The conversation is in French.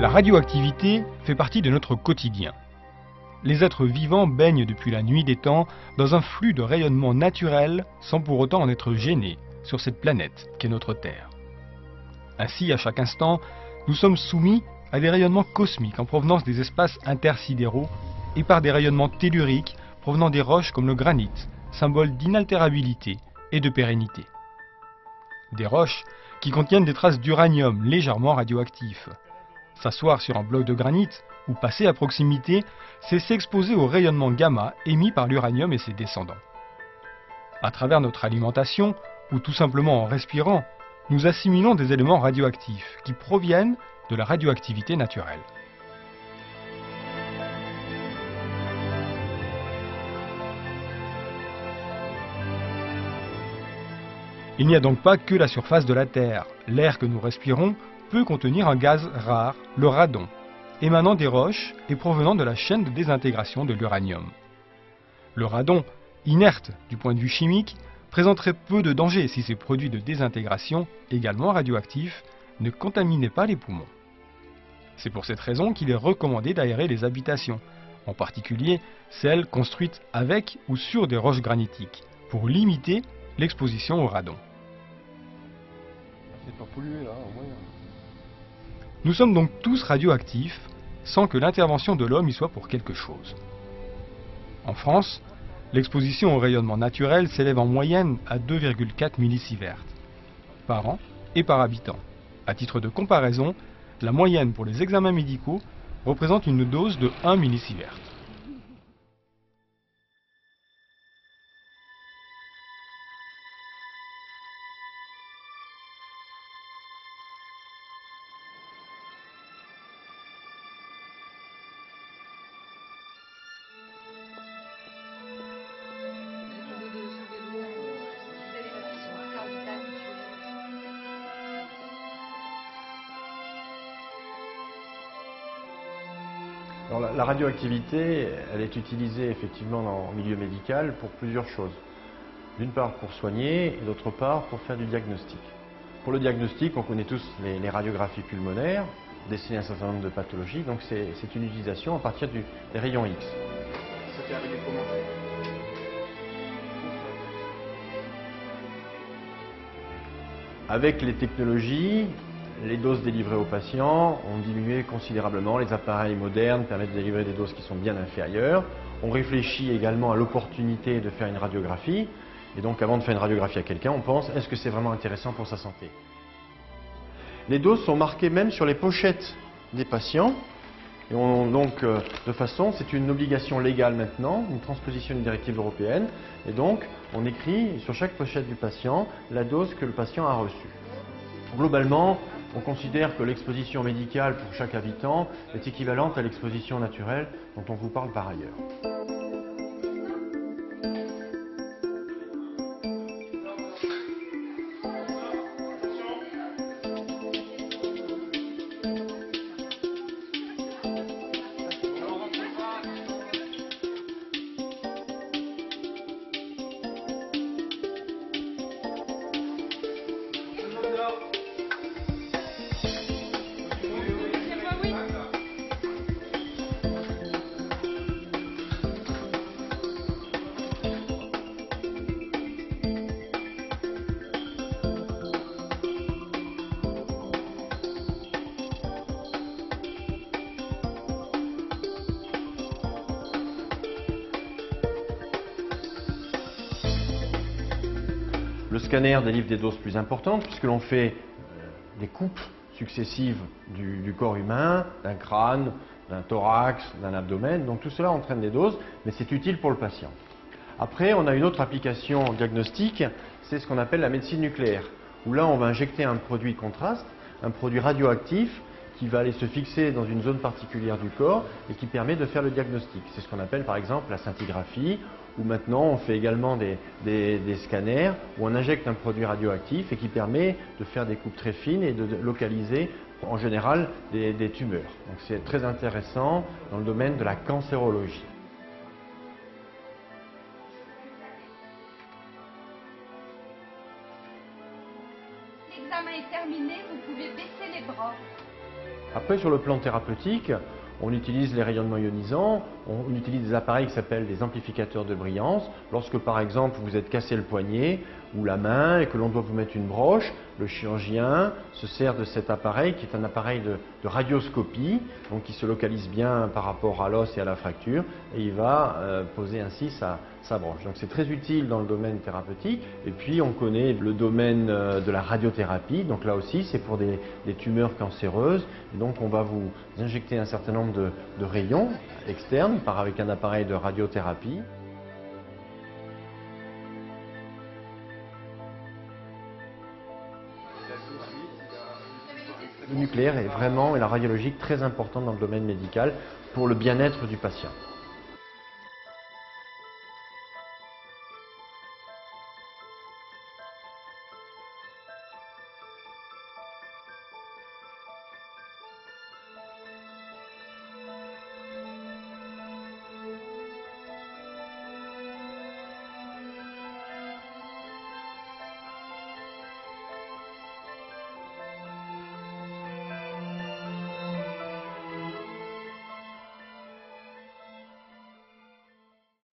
La radioactivité fait partie de notre quotidien. Les êtres vivants baignent depuis la nuit des temps dans un flux de rayonnement naturel sans pour autant en être gênés sur cette planète qu'est notre Terre. Ainsi, à chaque instant, nous sommes soumis à des rayonnements cosmiques en provenance des espaces intersidéraux et par des rayonnements telluriques provenant des roches comme le granit, symbole d'inaltérabilité et de pérennité. Des roches qui contiennent des traces d'uranium légèrement radioactif. S'asseoir sur un bloc de granit ou passer à proximité, c'est s'exposer au rayonnement gamma émis par l'uranium et ses descendants. À travers notre alimentation, ou tout simplement en respirant, nous assimilons des éléments radioactifs qui proviennent de la radioactivité naturelle. Il n'y a donc pas que la surface de la Terre. L'air que nous respirons peut contenir un gaz rare, le radon, émanant des roches et provenant de la chaîne de désintégration de l'uranium. Le radon, inerte du point de vue chimique, présenterait peu de danger si ces produits de désintégration, également radioactifs, ne contaminaient pas les poumons. C'est pour cette raison qu'il est recommandé d'aérer les habitations, en particulier celles construites avec ou sur des roches granitiques, pour limiter l'exposition au radon. C'est pas pollué là, au moins. Nous sommes donc tous radioactifs, sans que l'intervention de l'homme y soit pour quelque chose. En France, l'exposition au rayonnement naturel s'élève en moyenne à 2,4 millisieverts par an et par habitant. À titre de comparaison, la moyenne pour les examens médicaux représente une dose de 1 millisievert. Alors, la radioactivité, elle est utilisée effectivement dans le milieu médical pour plusieurs choses. D'une part pour soigner et d'autre part pour faire du diagnostic. Pour le diagnostic, on connaît tous les radiographies pulmonaires, dessiner un certain nombre de pathologies, donc c'est une utilisation à partir des rayons X. C'était arrivé comment ? Avec les technologies, les doses délivrées aux patients ont diminué considérablement. Les appareils modernes permettent de délivrer des doses qui sont bien inférieures. On réfléchit également à l'opportunité de faire une radiographie. Et donc avant de faire une radiographie à quelqu'un, on pense, est-ce que c'est vraiment intéressant pour sa santé? Les doses sont marquées même sur les pochettes des patients. Et donc, de façon, c'est une obligation légale maintenant, une transposition d'une directive européenne. Et donc, on écrit sur chaque pochette du patient la dose que le patient a reçue. Globalement, on considère que l'exposition médicale pour chaque habitant est équivalente à l'exposition naturelle dont on vous parle par ailleurs. Le scanner délivre des doses plus importantes puisque l'on fait des coupes successives du corps humain, d'un crâne, d'un thorax, d'un abdomen. Donc tout cela entraîne des doses, mais c'est utile pour le patient. Après, on a une autre application diagnostique, c'est ce qu'on appelle la médecine nucléaire, où là on va injecter un produit contraste, un produit radioactif qui va aller se fixer dans une zone particulière du corps et qui permet de faire le diagnostic. C'est ce qu'on appelle par exemple la scintigraphie, où maintenant on fait également des scanners où on injecte un produit radioactif et qui permet de faire des coupes très fines et de localiser en général des tumeurs. Donc c'est très intéressant dans le domaine de la cancérologie. L'examen est terminé, vous pouvez baisser les bras. Après, sur le plan thérapeutique, on utilise les rayonnements ionisants, on utilise des appareils qui s'appellent des amplificateurs de brillance. Lorsque par exemple vous êtes cassé le poignet ou la main et que l'on doit vous mettre une broche, le chirurgien se sert de cet appareil qui est un appareil de radioscopie, donc qui se localise bien par rapport à l'os et à la fracture, et il va poser ainsi sa broche. Donc c'est très utile dans le domaine thérapeutique. Et puis on connaît le domaine de la radiothérapie, donc là aussi c'est pour des tumeurs cancéreuses, et donc on va vous injecter un certain nombre de rayons externes avec un appareil de radiothérapie. Le nucléaire est vraiment, et la radiologie, très importante dans le domaine médical pour le bien-être du patient.